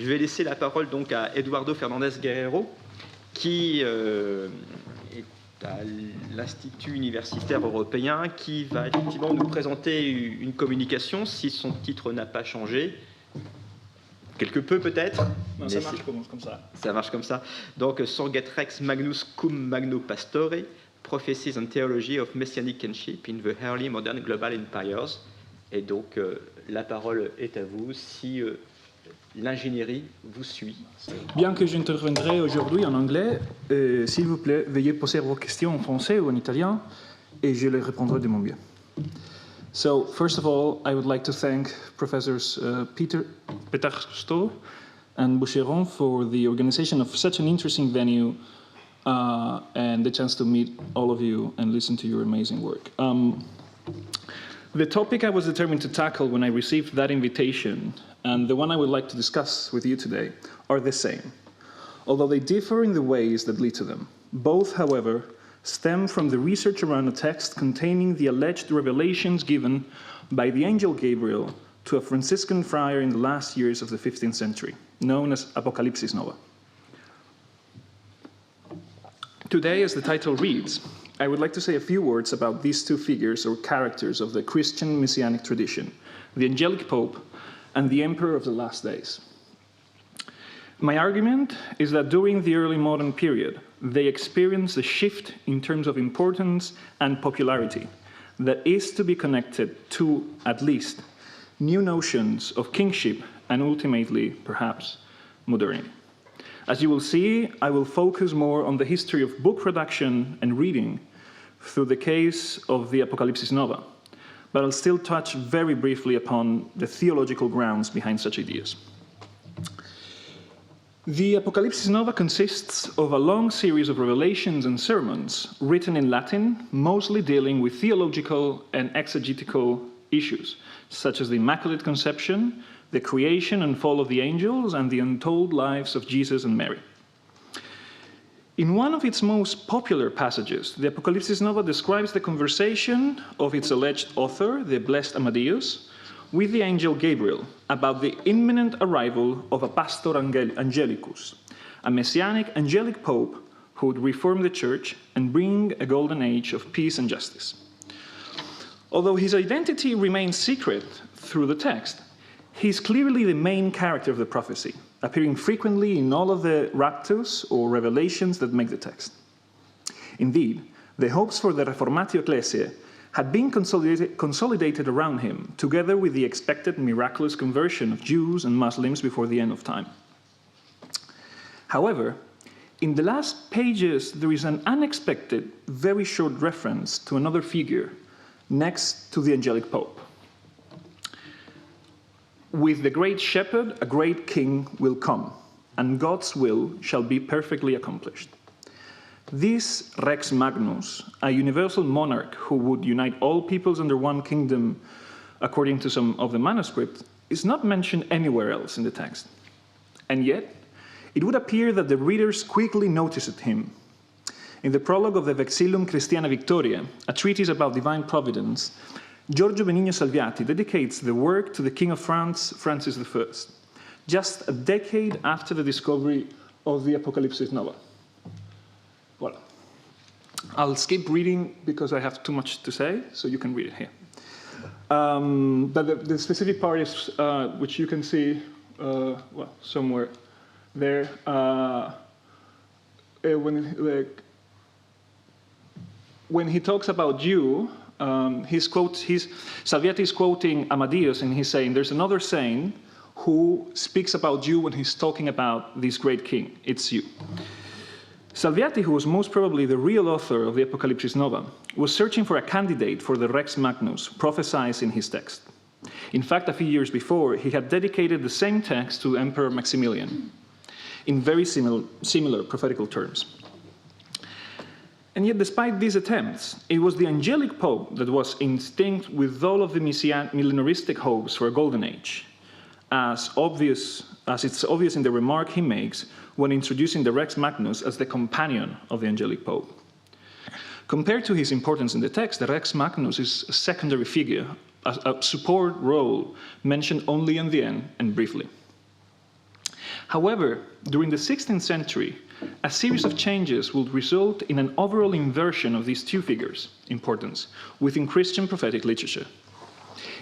Je vais laisser la parole donc à Eduardo Fernández Guerrero, qui est à l'Institut universitaire européen, qui va effectivement nous présenter une communication, si son titre n'a pas changé. Quelque peu peut-être. Non, ça marche comme ça. Ça marche comme ça. Donc, Surget Rex Magnus cum magno pastore, prophecies and theologies of messianic kingship in the early modern global empires. Et donc, la parole est à vous si l'ingénierie vous suit. Bien que j'interviendrai aujourd'hui en anglais, s'il vous plaît, veuillez poser vos questions en français ou en italien et je les répondrai de mon mieux. So, first of all, I would like to thank Professors Pastore and Boucheron for the organization of such an interesting venue and the chance to meet all of you and listen to your amazing work. The topic I was determined to tackle when I received that invitation and the one I would like to discuss with you today are the same, although they differ in the ways that lead to them. Both, however, stem from the research around a text containing the alleged revelations given by the angel Gabriel to a Franciscan friar in the last years of the 15th century, known as Apocalypsis Nova. Today, as the title reads, I would like to say a few words about these two figures or characters of the Christian messianic tradition, the angelic pope and the emperor of the last days. My argument is that during the early modern period, they experienced a shift in terms of importance and popularity that is to be connected to, at least, new notions of kingship and ultimately, perhaps, modernity. As you will see, I will focus more on the history of book production and reading through the case of the Apocalypsis Nova, but I'll still touch very briefly upon the theological grounds behind such ideas. The Apocalypsis Nova consists of a long series of revelations and sermons written in Latin, mostly dealing with theological and exegetical issues, such as the Immaculate Conception, the creation and fall of the angels, and the untold lives of Jesus and Mary. In one of its most popular passages, the Apocalypsis Nova describes the conversation of its alleged author, the blessed Amadeus, with the angel Gabriel about the imminent arrival of a pastor angelicus, a messianic angelic pope who would reform the church and bring a golden age of peace and justice. Although his identity remains secret through the text, he is clearly the main character of the prophecy, appearing frequently in all of the raptus or revelations that make the text. Indeed, the hopes for the Reformatio Ecclesiae had been consolidated around him, together with the expected miraculous conversion of Jews and Muslims before the end of time. However, in the last pages, there is an unexpected, very short reference to another figure next to the angelic pope. With the great shepherd, a great king will come, and God's will shall be perfectly accomplished. This Rex Magnus, a universal monarch who would unite all peoples under one kingdom, according to some of the manuscripts, is not mentioned anywhere else in the text. And yet, it would appear that the readers quickly noticed him. In the prologue of the Vexillum Christiana Victoriae, a treatise about divine providence, Giorgio Benigno Salviati dedicates the work to the King of France, Francis I, just a decade after the discovery of the Apocalypsis Nova. Voilà. I'll skip reading because I have too much to say, so you can read it here. But the specific part is, which you can see, well, somewhere there, when he talks about you, Salviati is quoting Amadeus, and he's saying there's another saint who speaks about you when he's talking about this great king. It's you. Salviati, who was most probably the real author of the Apocalypsis Nova, was searching for a candidate for the Rex Magnus prophesied in his text. In fact, a few years before, he had dedicated the same text to Emperor Maximilian in very similar prophetical terms. And yet, despite these attempts, it was the angelic pope that was instinct with all of the millenaristic hopes for a golden age, as it's obvious in the remark he makes when introducing the Rex Magnus as the companion of the angelic pope. Compared to his importance in the text, the Rex Magnus is a secondary figure, a support role mentioned only in the end and briefly. However, during the 16th century, a series of changes would result in an overall inversion of these two figures' importance within Christian prophetic literature.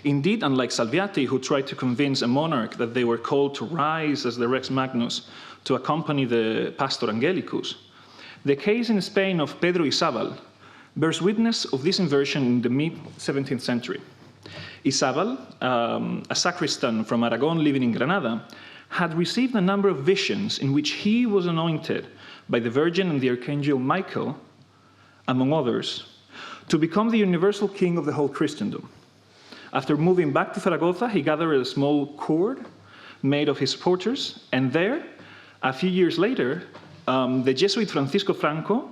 Indeed, unlike Salviati, who tried to convince a monarch that they were called to rise as the Rex Magnus to accompany the Pastor Angelicus, the case in Spain of Pedro Isabal bears witness of this inversion in the mid-17th century. Isabal, a sacristan from Aragon living in Granada, had received a number of visions in which he was anointed by the Virgin and the Archangel Michael, among others, to become the universal king of the whole Christendom. After moving back to Zaragoza, he gathered a small court made of his supporters, and there, a few years later, the Jesuit Francisco Franco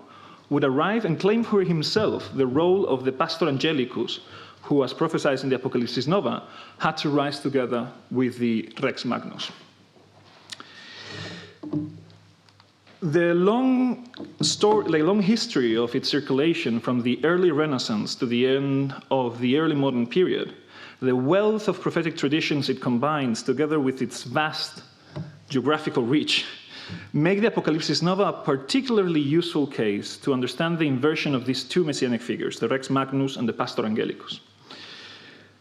would arrive and claim for himself the role of the Pastor Angelicus, who, as prophesied in the Apocalypsis Nova, had to rise together with the Rex Magnus. The long history of its circulation from the early Renaissance to the end of the early modern period, the wealth of prophetic traditions it combines, together with its vast geographical reach, make the Apocalypsis Nova a particularly useful case to understand the inversion of these two messianic figures, the Rex Magnus and the Pastor Angelicus.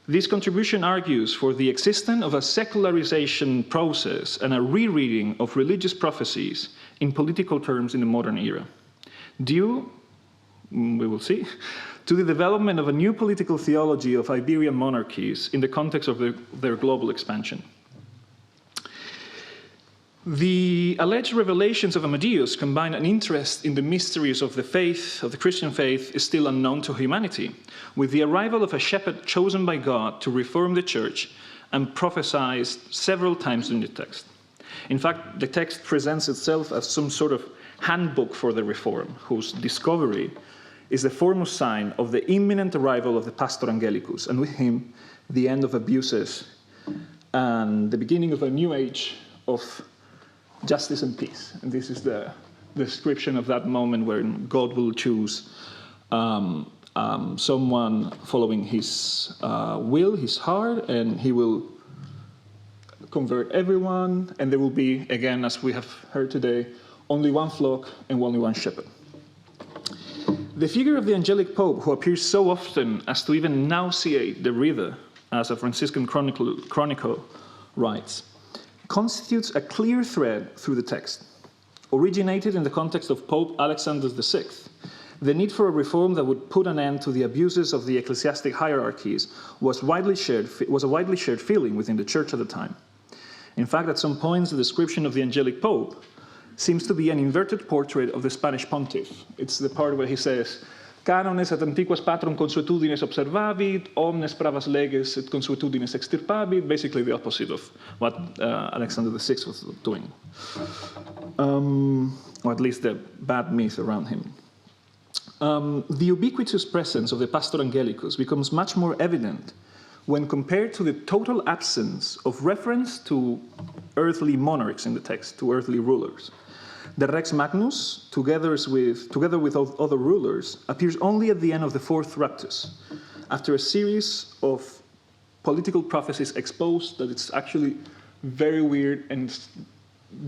This contribution argues for the existence of a secularization process and a rereading of religious prophecies in political terms in the modern era, due, we will see, to the development of a new political theology of Iberian monarchies in the context of their global expansion. The alleged revelations of Amadeus combine an interest in the mysteries of the faith, of the Christian faith, is still unknown to humanity, with the arrival of a shepherd chosen by God to reform the church and prophesied several times in the text. In fact, the text presents itself as some sort of handbook for the reform, whose discovery is the foremost sign of the imminent arrival of the Pastor Angelicus, and with him, the end of abuses and the beginning of a new age of justice and peace. And this is the description of that moment where God will choose someone following his will, his heart, and he will convert everyone, and there will be, again, as we have heard today, only one flock and only one shepherd. The figure of the angelic pope, who appears so often as to even nauseate the reader, as a Franciscan chronicle writes, constitutes a clear thread through the text. Originated in the context of Pope Alexander VI, the need for a reform that would put an end to the abuses of the ecclesiastic hierarchies was a widely shared feeling within the church at the time. In fact, at some points, the description of the angelic pope seems to be an inverted portrait of the Spanish pontiff. It's the part where he says, Canones et antiquas patrum consuetudines observavit, omnes pravas leges et consuetudines extirpavit, basically the opposite of what Alexander VI was doing. Or at least the bad myth around him. The ubiquitous presence of the Pastor Angelicus becomes much more evident when compared to the total absence of reference to earthly monarchs in the text, to earthly rulers. The Rex Magnus, together with other rulers, appears only at the end of the fourth raptus, after a series of political prophecies exposed that it's actually very weird and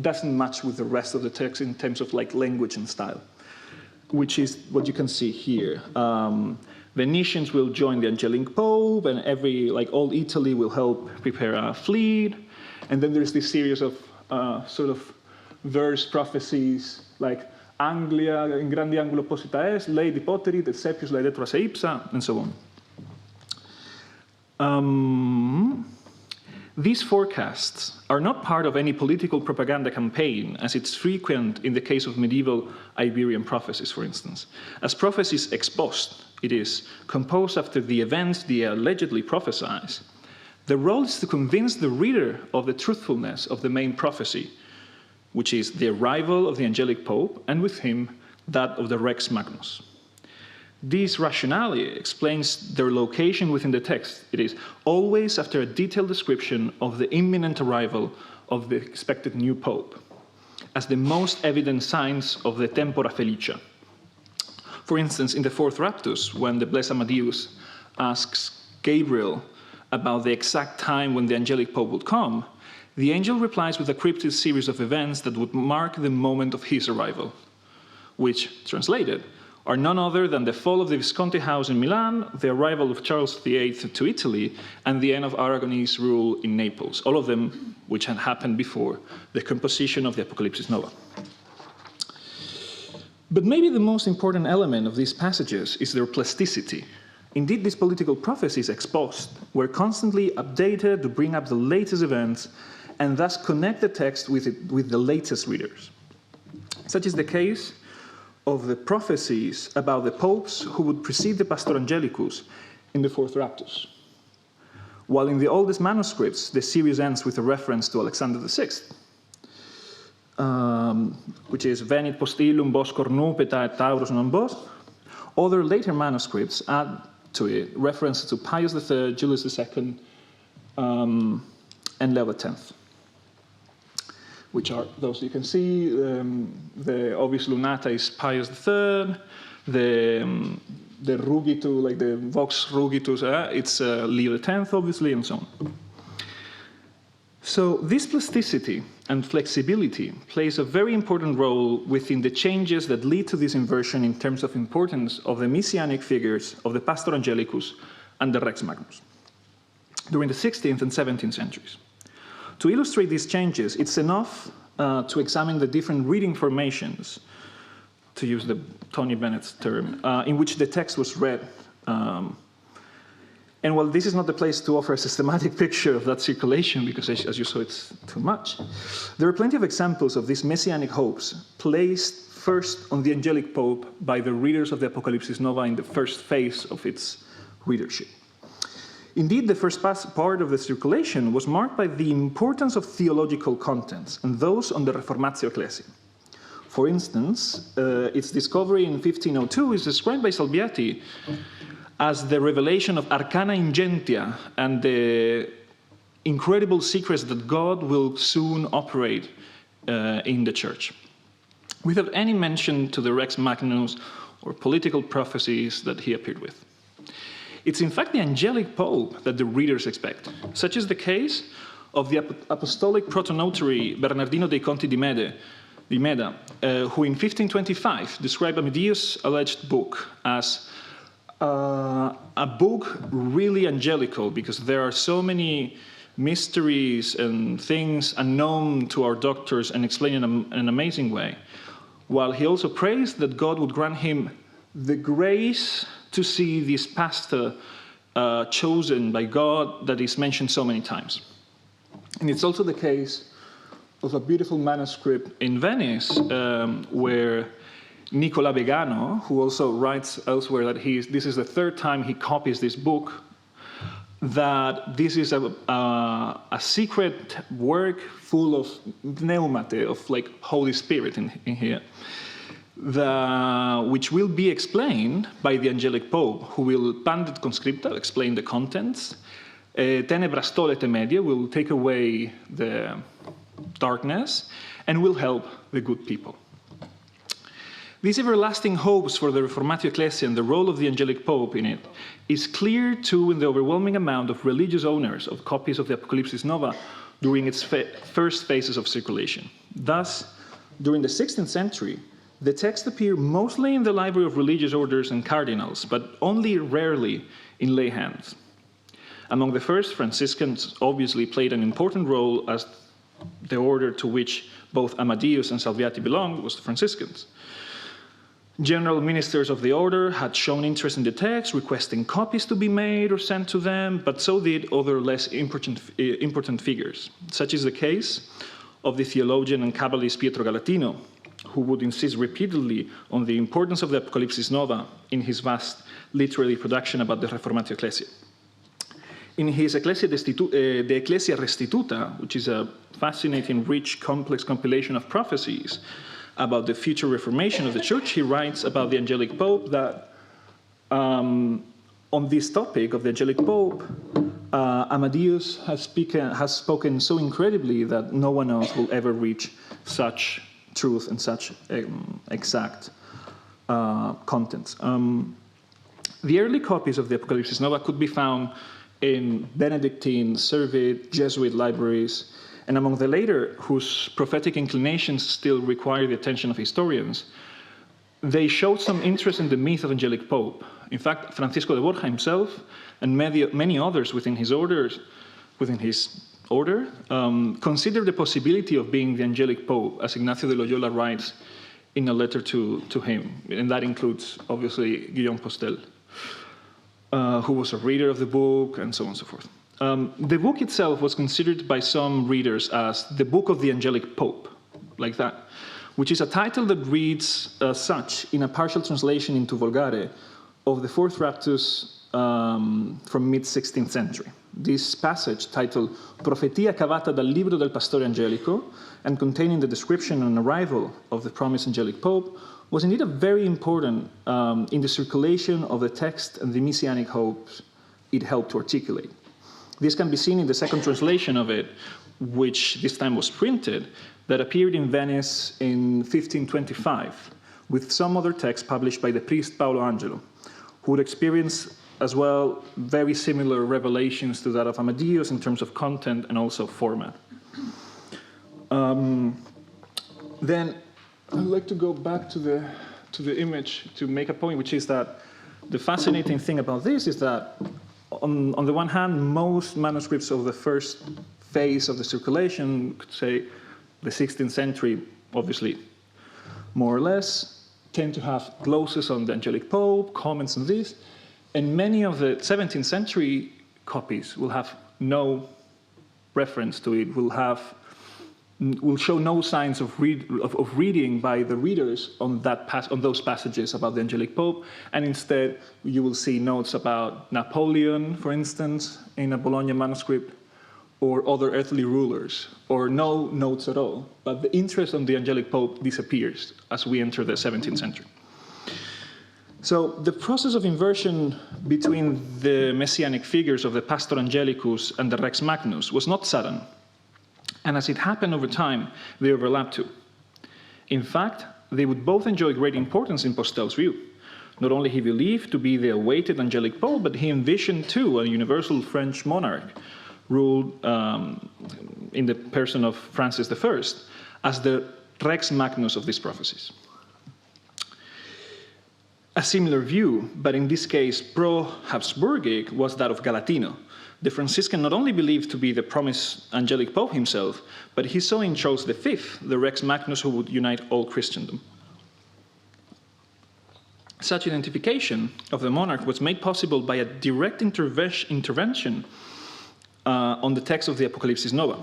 doesn't match with the rest of the text in terms of like language and style, which is what you can see here. Venetians will join the angelic pope, and all Italy will help prepare a fleet, and then there's this series of sort of verse prophecies like Anglia in grandi angulo posita est, lei dipoterit, et sepius laedetur se ipsa, and so on. These forecasts are not part of any political propaganda campaign, as it's frequent in the case of medieval Iberian prophecies, for instance. As prophecies ex post, it is, composed after the events they allegedly prophesize, the role is to convince the reader of the truthfulness of the main prophecy, which is the arrival of the angelic pope, and with him, that of the Rex Magnus. This rationale explains their location within the text. It is always after a detailed description of the imminent arrival of the expected new pope, as the most evident signs of the tempora felicia. For instance, in the fourth raptus, when the blessed Amadeus asks Gabriel about the exact time when the angelic pope would come, the angel replies with a cryptic series of events that would mark the moment of his arrival, which, translated, are none other than the fall of the Visconti house in Milan, the arrival of Charles VIII to Italy, and the end of Aragonese rule in Naples, all of them which had happened before the composition of the Apocalypsis Nova. But maybe the most important element of these passages is their plasticity. Indeed, these political prophecies ex post were constantly updated to bring up the latest events and thus connect the text with the latest readers. Such is the case of the prophecies about the popes who would precede the Pastor Angelicus in the fourth Raptus. While in the oldest manuscripts, the series ends with a reference to Alexander VI, which is venit post illum bos cornupeta et taurus non bos. Other later manuscripts add to it reference to Pius III, Julius II, and Leo X, which are those you can see. The Ovis Lunata is Pius III, the Rugitus, like the Vox Rugitus, it's Leo X, obviously, and so on. So this plasticity and flexibility plays a very important role within the changes that lead to this inversion in terms of importance of the messianic figures of the Pastor Angelicus and the Rex Magnus during the 16th and 17th centuries. To illustrate these changes, it's enough to examine the different reading formations, to use the Tony Bennett's term, in which the text was read. And while this is not the place to offer a systematic picture of that circulation, because as you saw, it's too much, there are plenty of examples of these messianic hopes placed first on the angelic pope by the readers of the Apocalypsis Nova in the first phase of its readership. Indeed, the first part of the circulation was marked by the importance of theological contents, and those on the Reformatio Ecclesiae. For instance, its discovery in 1502 is described by Salviati as the revelation of arcana ingentia and the incredible secrets that God will soon operate in the church, without any mention to the Rex Magnus or political prophecies that he appeared with. It's in fact the angelic pope that the readers expect. Such is the case of the apostolic protonotary Bernardino dei Conti di Meda, who in 1525 described Amedius' alleged book as a book really angelical, because there are so many mysteries and things unknown to our doctors and explained in an amazing way. While he also praised that God would grant him the grace to see this pastor chosen by God that is mentioned so many times. And it's also the case of a beautiful manuscript in Venice where Nicola Begano, who also writes elsewhere that this is the third time he copies this book, that this is a secret work full of pneumate, of like Holy Spirit in here, which will be explained by the angelic pope, who will pandit conscripta, explain the contents. Tenebras tolete media, will take away the darkness and will help the good people. These everlasting hopes for the Reformatio Ecclesia and the role of the angelic pope in it is clear too in the overwhelming amount of religious owners of copies of the Apocalypsis Nova during its first phases of circulation. Thus, during the 16th century, the text appeared mostly in the library of religious orders and cardinals, but only rarely in lay hands. Among the first, Franciscans obviously played an important role, as the order to which both Amadeus and Salviati belonged was the Franciscans. General ministers of the order had shown interest in the text, requesting copies to be made or sent to them, but so did other less important figures. Such is the case of the theologian and Kabbalist Pietro Galatino, who would insist repeatedly on the importance of the Apocalypsis Nova in his vast literary production about the Reformatio Ecclesia. In his De Ecclesia Restituta, which is a fascinating, rich, complex compilation of prophecies about the future reformation of the church, he writes about the angelic pope that on this topic of the angelic pope, Amadeus has spoken so incredibly that no one else will ever reach such truth and such exact contents. The early copies of the Apocalypsis Nova could be found in Benedictine, Servite, Jesuit libraries, And among the later, whose prophetic inclinations still require the attention of historians, they showed some interest in the myth of angelic pope. In fact, Francisco de Borja himself and many others within his order considered the possibility of being the angelic pope, as Ignacio de Loyola writes in a letter to him. And that includes, obviously, Guillaume Postel, who was a reader of the book, and so on and so forth. The book itself was considered by some readers as the Book of the Angelic Pope, like that, which is a title that reads such in a partial translation into Vulgare of the fourth Raptus from mid-16th century. This passage, titled Profetia cavata dal libro del pastore angelico, and containing the description and arrival of the promised angelic pope, was indeed a very important in the circulation of the text and the messianic hopes it helped to articulate. This can be seen in the second translation of it, which this time was printed, that appeared in Venice in 1525, with some other texts published by the priest Paolo Angelo, who would experience as well very similar revelations to that of Amadeus in terms of content and also format. Then I'd like to go back to the image to make a point, which is that the fascinating thing about this is that on the one hand, most manuscripts of the first phase of the circulation, could say the 16th century, obviously, more or less, tend to have glosses on the angelic pope, comments on this, and many of the 17th century copies will have no reference to it, will show no signs of reading by the readers on those passages about the angelic pope, and instead you will see notes about Napoleon, for instance, in a Bologna manuscript, or other earthly rulers, or no notes at all. But the interest on the angelic pope disappears as we enter the 17th century. So the process of inversion between the messianic figures of the Pastor Angelicus and the Rex Magnus was not sudden. And as it happened over time, they overlapped too. In fact, they would both enjoy great importance in Postel's view. Not only he believed to be the awaited angelic pope, but he envisioned too a universal French monarch ruled in the person of Francis I as the Rex Magnus of these prophecies. A similar view, but in this case pro-Habsburgic, was that of Galatino. The Franciscan not only believed to be the promised angelic pope himself, but he saw in Charles V the Rex Magnus who would unite all Christendom. Such identification of the monarch was made possible by a direct intervention on the text of the Apocalypsis Nova,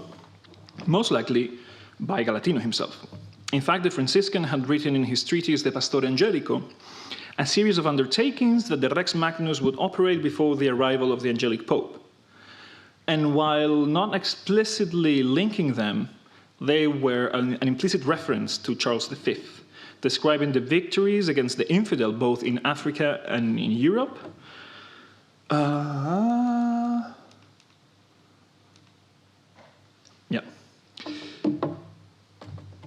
most likely by Galatino himself. In fact, the Franciscan had written in his treatise De Pastore Angelico a series of undertakings that the Rex Magnus would operate before the arrival of the angelic pope. And while not explicitly linking them, they were an implicit reference to Charles V, describing the victories against the infidel both in Africa and in Europe.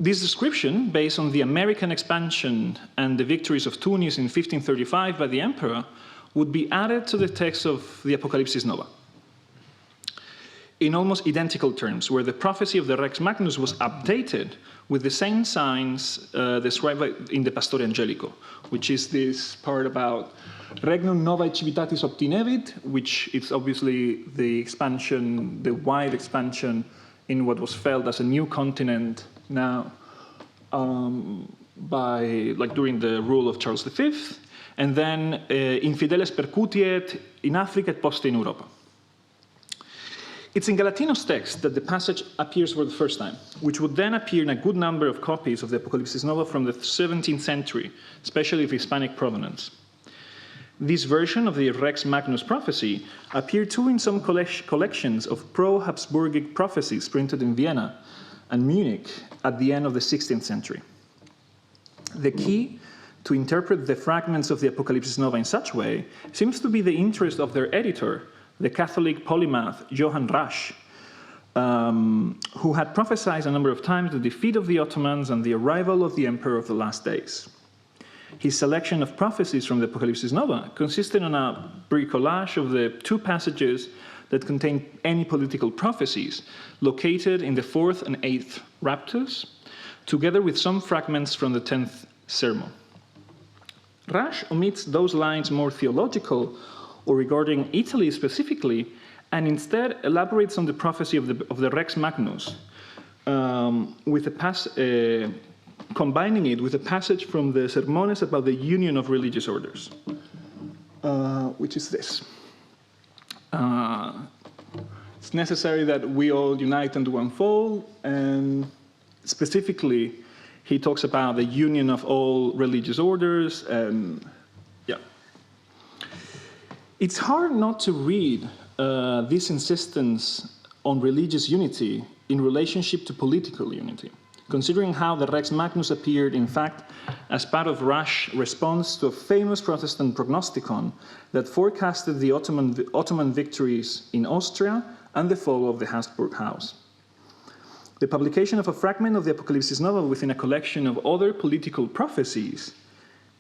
This description, based on the American expansion and the victories of Tunis in 1535 by the emperor, would be added to the text of the Apocalypsis Nova in almost identical terms, where the prophecy of the Rex Magnus was updated with the same signs described in the Pastore Angelico, which is this part about Regnum novae civitatis obtinevit, which is obviously the expansion, the wide expansion in what was felt as a new continent now during the rule of Charles V, and then infideles percutiet in Africa et poste in Europa. It's in Galatino's text that the passage appears for the first time, which would then appear in a good number of copies of the Apocalypsis Nova from the 17th century, especially of Hispanic provenance. This version of the Rex Magnus prophecy appeared too in some collections of pro-Habsburgic prophecies printed in Vienna and Munich at the end of the 16th century. The key to interpret the fragments of the Apocalypsis Nova in such way seems to be the interest of their editor, the Catholic polymath Johann Rasch, who had prophesied a number of times the defeat of the Ottomans and the arrival of the Emperor of the last days. His selection of prophecies from the Apocalypsis Nova consisted on a bricolage of the two passages that contain any political prophecies, located in the 4th and 8th raptus, together with some fragments from the 10th sermon. Rasch omits those lines more theological or regarding Italy specifically, and instead elaborates on the prophecy of the Rex Magnus, combining it with a passage from the Sermones about the union of religious orders, which is this. It's necessary that we all unite under one fold, and specifically, he talks about the union of all religious orders, and yeah. It's hard not to read this insistence on religious unity in relationship to political unity, considering how the Rex Magnus appeared, in fact, as part of Rasch's response to a famous Protestant prognosticon that forecasted the Ottoman victories in Austria and the fall of the Habsburg House. The publication of a fragment of the Apocalypsis novel within a collection of other political prophecies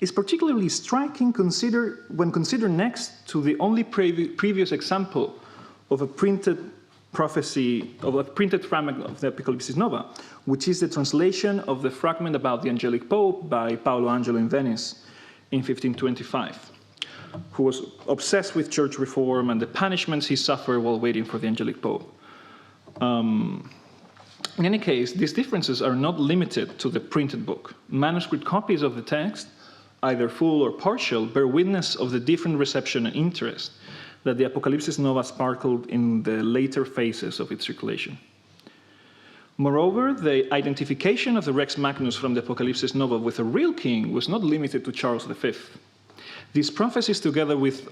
is particularly striking when considered next to the only previous example of a printed prophecy, of a printed fragment of the Apocalypsis Nova, which is the translation of the fragment about the angelic pope by Paolo Angelo in Venice in 1525, who was obsessed with church reform and the punishments he suffered while waiting for the angelic pope. In any case, these differences are not limited to the printed book. Manuscript copies of the text, either full or partial, bear witness of the different reception and interest that the Apocalypsis Nova sparkled in the later phases of its circulation. Moreover, the identification of the Rex Magnus from the Apocalypsis Nova with a real king was not limited to Charles V. These prophecies, together with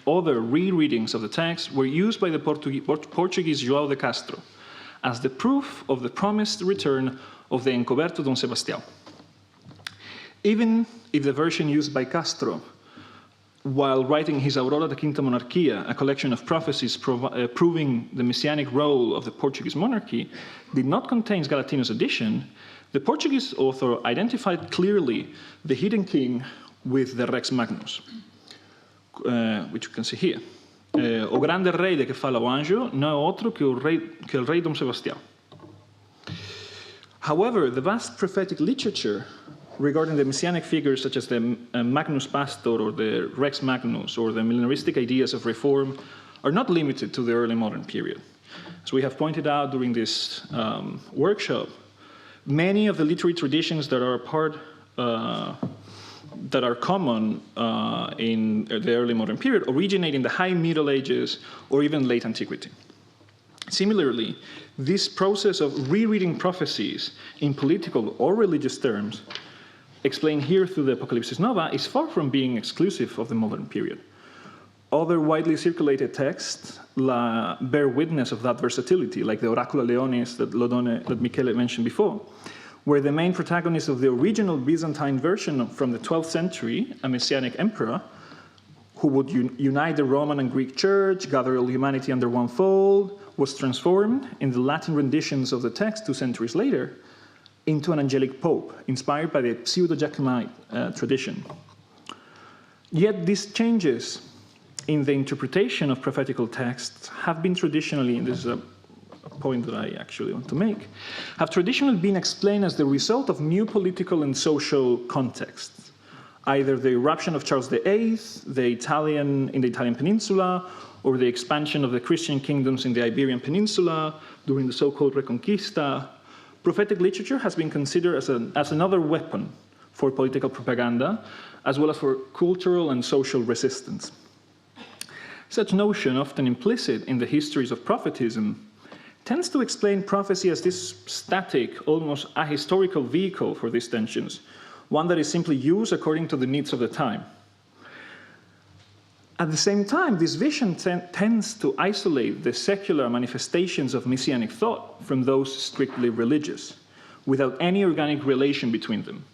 other rereadings of the text, were used by the Portuguese João de Castro as the proof of the promised return of the encoberto Dom Sebastião. Even if the version used by Castro, while writing his Aurora da Quinta Monarquia, a collection of prophecies proving the messianic role of the Portuguese monarchy, did not contain Galatino's edition, the Portuguese author identified clearly the hidden king with the Rex Magnus, which you can see here. O grande rei de que fala o anjo não é outro que o rei Dom Sebastião. However, the vast prophetic literature regarding the messianic figures such as the Magnus Pastor or the Rex Magnus or the millenaristic ideas of reform are not limited to the early modern period. As we have pointed out during this workshop, many of the literary traditions that are common in the early modern period originate in the high Middle Ages or even late antiquity. Similarly, this process of rereading prophecies in political or religious terms, explained here through the Apocalypsis Nova, is far from being exclusive of the modern period. Other widely circulated texts bear witness of that versatility, like the Oracula Leonis that Michele mentioned before, where the main protagonist of the original Byzantine version from the 12th century, a messianic emperor, who would unite the Roman and Greek church, gather all humanity under one fold, was transformed in the Latin renditions of the text 2 centuries later into an angelic pope, inspired by the pseudo-Jacobite tradition. Yet these changes in the interpretation of prophetical texts have been traditionally, and this is a point that I actually want to make, have traditionally been explained as the result of new political and social contexts, either the eruption of Charles VIII, in the Italian peninsula, or the expansion of the Christian kingdoms in the Iberian Peninsula during the so-called Reconquista. Prophetic literature has been considered as another weapon for political propaganda, as well as for cultural and social resistance. Such notion, often implicit in the histories of prophetism, tends to explain prophecy as this static, almost ahistorical vehicle for these tensions, one that is simply used according to the needs of the time. At the same time, this vision tends to isolate the secular manifestations of messianic thought from those strictly religious, without any organic relation between them.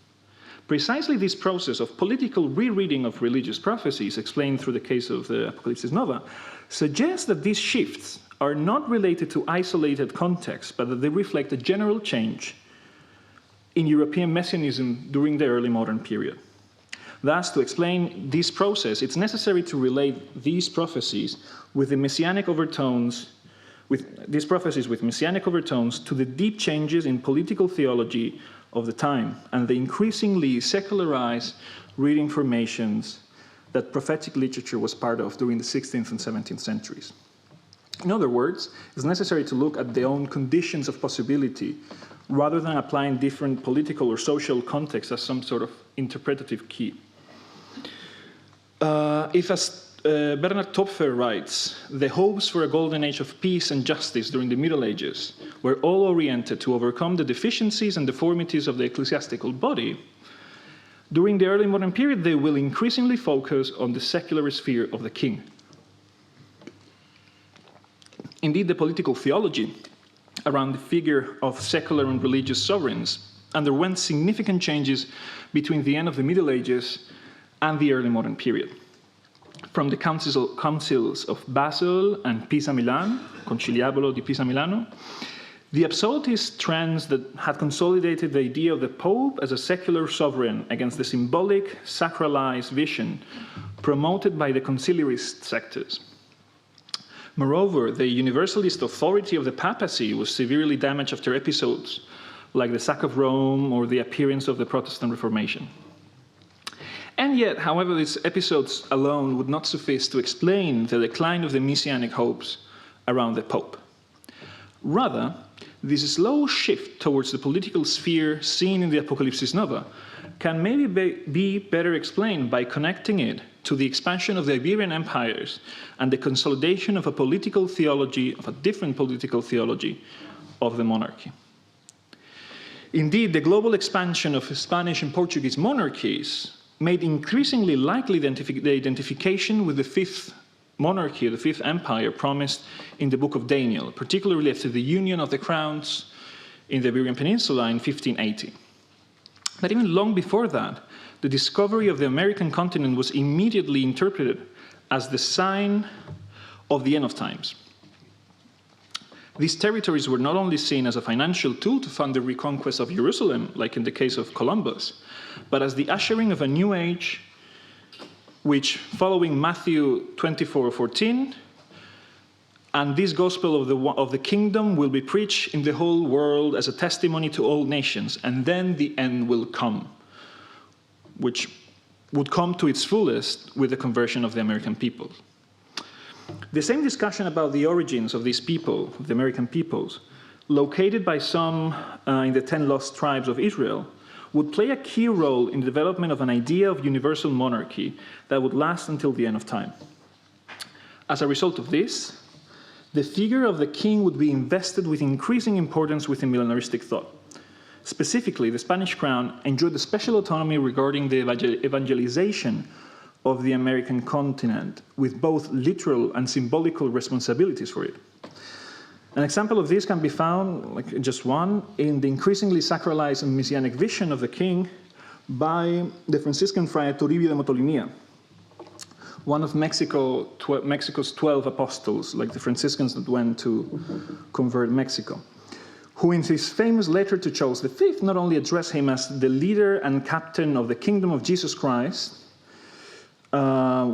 Precisely this process of political rereading of religious prophecies, explained through the case of the Apocalypsis Nova, suggests that these shifts are not related to isolated contexts, but that they reflect a general change in European messianism during the early modern period. Thus, to explain this process, it's necessary to relate these prophecies with the messianic overtones, with messianic overtones to the deep changes in political theology of the time and the increasingly secularized reading formations that prophetic literature was part of during the 16th and 17th centuries. In other words, it's necessary to look at their own conditions of possibility rather than applying different political or social contexts as some sort of interpretative key. If, as Bernard Topfer writes, the hopes for a golden age of peace and justice during the Middle Ages were all oriented to overcome the deficiencies and deformities of the ecclesiastical body, during the early modern period they will increasingly focus on the secular sphere of the king. Indeed, the political theology around the figure of secular and religious sovereigns underwent significant changes between the end of the Middle Ages and the early modern period. From the councils of Basel and Pisa Milan, Conciliabolo di Pisa Milano, the absolutist trends that had consolidated the idea of the Pope as a secular sovereign against the symbolic, sacralized vision promoted by the conciliarist sectors. Moreover, the universalist authority of the papacy was severely damaged after episodes like the sack of Rome or the appearance of the Protestant Reformation. And yet, however, these episodes alone would not suffice to explain the decline of the messianic hopes around the Pope. Rather, this slow shift towards the political sphere seen in the Apocalypsis Nova can maybe be better explained by connecting it to the expansion of the Iberian empires and the consolidation of a political theology, of a different political theology of the monarchy. Indeed, the global expansion of Spanish and Portuguese monarchies made increasingly likely the identification with the fifth monarchy, the fifth empire promised in the book of Daniel, particularly after the union of the crowns in the Iberian Peninsula in 1580. But even long before that, the discovery of the American continent was immediately interpreted as the sign of the end of times. These territories were not only seen as a financial tool to fund the reconquest of Jerusalem, like in the case of Columbus, but as the ushering of a new age which, following Matthew 24:14, and this gospel of the kingdom will be preached in the whole world as a testimony to all nations, and then the end will come, which would come to its fullest with the conversion of the American people. The same discussion about the origins of these people, the American peoples, located by some in the 10 lost tribes of Israel, would play a key role in the development of an idea of universal monarchy that would last until the end of time. As a result of this, the figure of the king would be invested with increasing importance within millenaristic thought. Specifically, the Spanish crown enjoyed a special autonomy regarding the evangelization of the American continent, with both literal and symbolical responsibilities for it. An example of this can be found, like just one, in the increasingly sacralized and messianic vision of the king by the Franciscan friar Toribio de Motolinia, one of Mexico's 12 apostles, like the Franciscans that went to convert Mexico, who in his famous letter to Charles V not only addressed him as the leader and captain of the kingdom of Jesus Christ,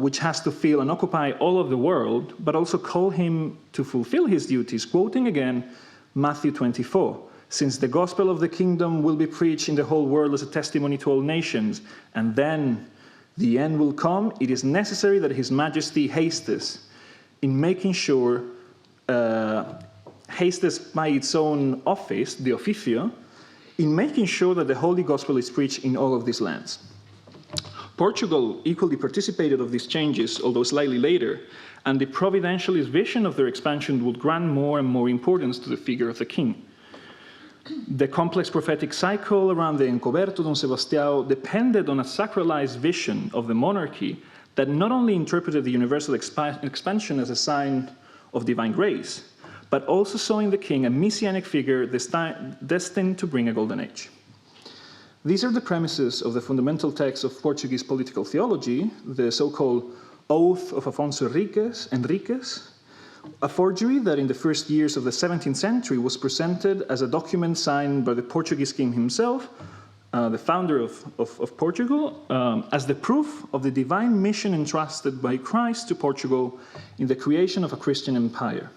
which has to fill and occupy all of the world, but also call him to fulfill his duties, quoting again Matthew 24, since the gospel of the kingdom will be preached in the whole world as a testimony to all nations, and then the end will come, it is necessary that His Majesty hastes in making sure, hastes by its own office, the officio, in making sure that the holy gospel is preached in all of these lands. Portugal equally participated of these changes, although slightly later, and the providentialist vision of their expansion would grant more and more importance to the figure of the king. The complex prophetic cycle around the Encoberto Don Sebastião depended on a sacralized vision of the monarchy that not only interpreted the universal expansion as a sign of divine grace, but also saw in the king a messianic figure destined to bring a golden age. These are the premises of the fundamental text of Portuguese political theology, the so-called Oath of Afonso Henriques, a forgery that in the first years of the 17th century was presented as a document signed by the Portuguese king himself the founder of Portugal, as the proof of the divine mission entrusted by Christ to Portugal in the creation of a Christian empire.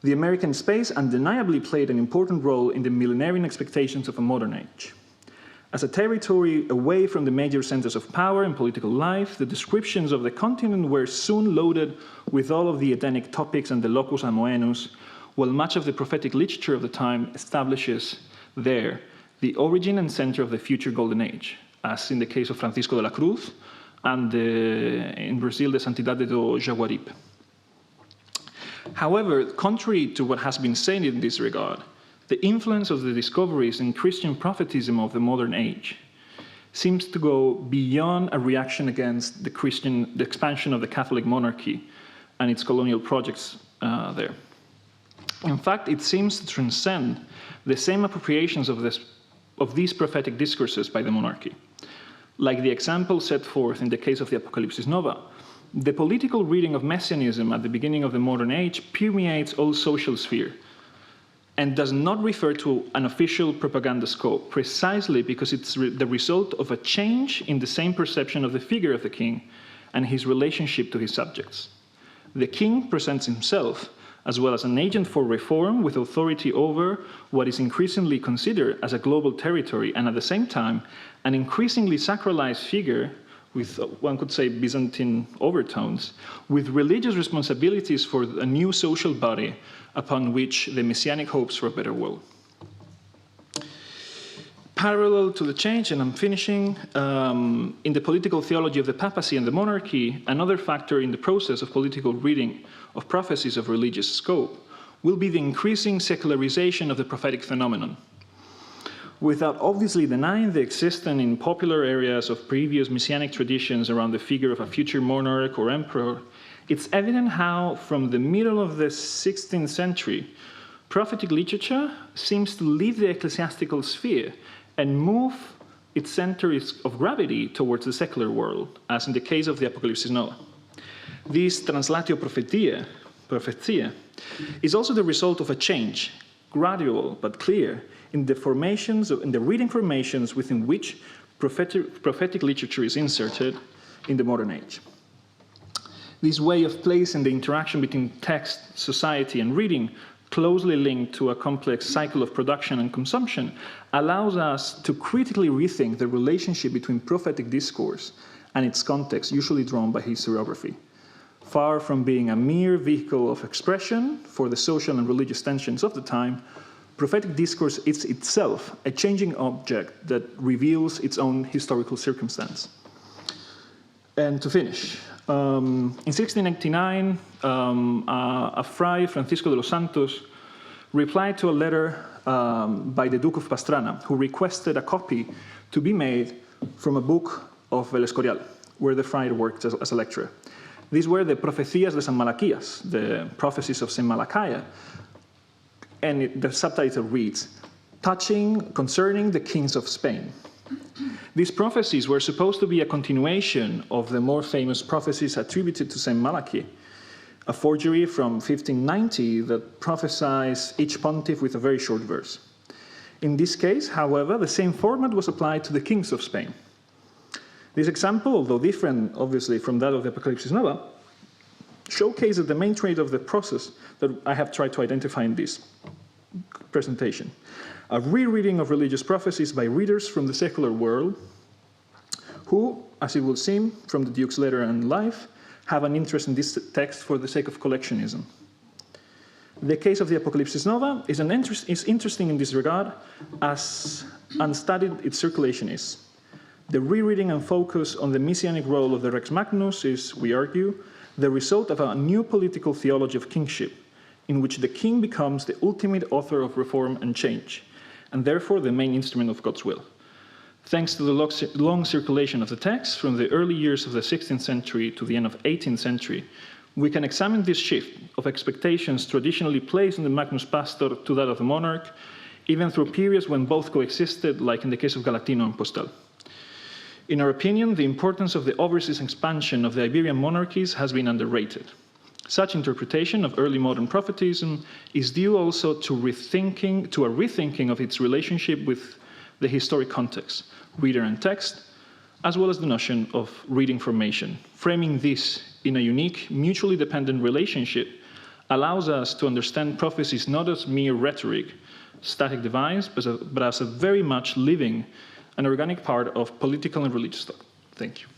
The American space undeniably played an important role in the millenarian expectations of a modern age. As a territory away from the major centers of power and political life, the descriptions of the continent were soon loaded with all of the Edenic topics and the locus amoenus, while much of the prophetic literature of the time establishes there the origin and center of the future Golden Age, as in the case of Francisco de la Cruz and in Brazil, the Santidade do Jaguaribe. However, contrary to what has been said in this regard, the influence of the discoveries in Christian prophetism of the modern age seems to go beyond a reaction against the expansion of the Catholic monarchy and its colonial projects there. In fact, it seems to transcend the same appropriations of these prophetic discourses by the monarchy. Like the example set forth in the case of the Apocalypsis Nova, the political reading of messianism at the beginning of the modern age permeates all social sphere and does not refer to an official propaganda scope, precisely because it's the result of a change in the same perception of the figure of the king and his relationship to his subjects. The king presents himself as well as an agent for reform with authority over what is increasingly considered as a global territory, and at the same time, an increasingly sacralized figure with, one could say, Byzantine overtones, with religious responsibilities for a new social body upon which the messianic hopes for a better world. Parallel to the change, and I'm finishing, in the political theology of the papacy and the monarchy, another factor in the process of political reading of prophecies of religious scope will be the increasing secularization of the prophetic phenomenon. Without obviously denying the existence in popular areas of previous messianic traditions around the figure of a future monarch or emperor, it's evident how, from the middle of the 16th century, prophetic literature seems to leave the ecclesiastical sphere and move its center of gravity towards the secular world, as in the case of the Apocalypsis Nova. This translatio prophetia, is also the result of a change, gradual but clear, in the reading formations within which prophetic literature is inserted in the modern age. This way of placing the interaction between text, society, and reading, closely linked to a complex cycle of production and consumption, allows us to critically rethink the relationship between prophetic discourse and its context, usually drawn by historiography. Far from being a mere vehicle of expression for the social and religious tensions of the time, prophetic discourse is itself a changing object that reveals its own historical circumstance. And to finish, in 1689, a Fray Francisco de los Santos replied to a letter by the Duke of Pastrana, who requested a copy to be made from a book of El Escorial, where the friar worked as a lecturer. These were the Prophecies de San Malaquías, the prophecies of Saint Malachi, and the subtitle reads, Concerning the Kings of Spain. These prophecies were supposed to be a continuation of the more famous prophecies attributed to Saint Malachi, a forgery from 1590 that prophesies each pontiff with a very short verse. In this case, however, the same format was applied to the kings of Spain. This example, although different, obviously, from that of the Apocalypsis Nova, showcases the main trait of the process that I have tried to identify in this presentation. A rereading of religious prophecies by readers from the secular world who, as it will seem from the Duke's letter and life, have an interest in this text for the sake of collectionism. The case of the Apocalypsis Nova is interesting in this regard, as unstudied its circulation is. The rereading and focus on the messianic role of the Rex Magnus is, we argue, the result of a new political theology of kingship, in which the king becomes the ultimate author of reform and change, and therefore the main instrument of God's will. Thanks to the long circulation of the text from the early years of the 16th century to the end of the 18th century, we can examine this shift of expectations traditionally placed on the Magnus Pastor to that of the monarch, even through periods when both coexisted, like in the case of Galatino and Postal. In our opinion, the importance of the overseas expansion of the Iberian monarchies has been underrated. Such interpretation of early modern prophetism is due also to a rethinking of its relationship with the historic context, reader and text, as well as the notion of reading formation. Framing this in a unique, mutually dependent relationship allows us to understand prophecies not as mere rhetoric, static device, but as a very much living and organic part of political and religious thought. Thank you.